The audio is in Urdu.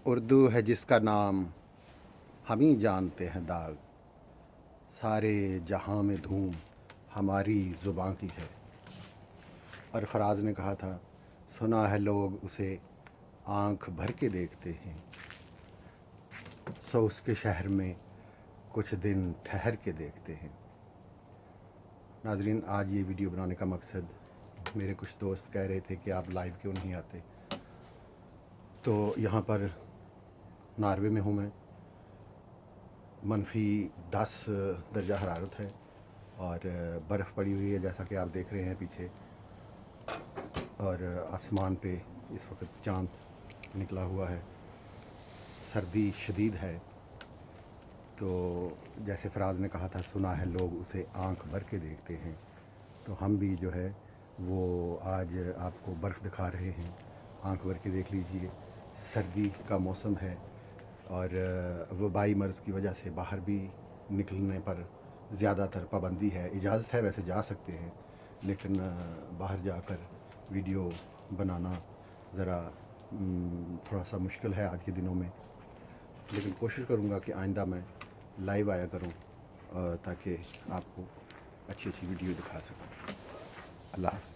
اردو ہے جس کا نام ہم ہی جانتے ہیں داغ، سارے جہاں میں دھوم ہماری زباں کی ہے۔ اور فراز نے کہا تھا، سنا ہے لوگ اسے آنکھ بھر کے دیکھتے ہیں، سو اس کے شہر میں کچھ دن ٹھہر کے دیکھتے ہیں۔ ناظرین، آج یہ ویڈیو بنانے کا مقصد، میرے کچھ دوست کہہ رہے تھے کہ آپ لائیو کیوں نہیں آتے، تو یہاں پر ناروے میں ہوں میں، -10 درجہ حرارت ہے اور برف پڑی ہوئی ہے جیسا کہ آپ دیکھ رہے ہیں پیچھے، اور آسمان پہ اس وقت چاند نکلا ہوا ہے، سردی شدید ہے۔ تو جیسے فراز نے کہا تھا، سنا ہے لوگ اسے آنکھ بھر کے دیکھتے ہیں، تو ہم بھی جو ہے وہ آج آپ کو برف دکھا رہے ہیں، آنکھ بھر کے دیکھ لیجئے۔ سردی کا موسم ہے اور وبائی مرض کی وجہ سے باہر بھی نکلنے پر زیادہ تر پابندی ہے۔ اجازت ہے، ویسے جا سکتے ہیں، لیکن باہر جا کر ویڈیو بنانا ذرا تھوڑا سا مشکل ہے آج کے دنوں میں، لیکن کوشش کروں گا کہ آئندہ میں لائیو آیا کروں تاکہ آپ کو اچھی ویڈیو دکھا سکوں۔ اللہ حافظ۔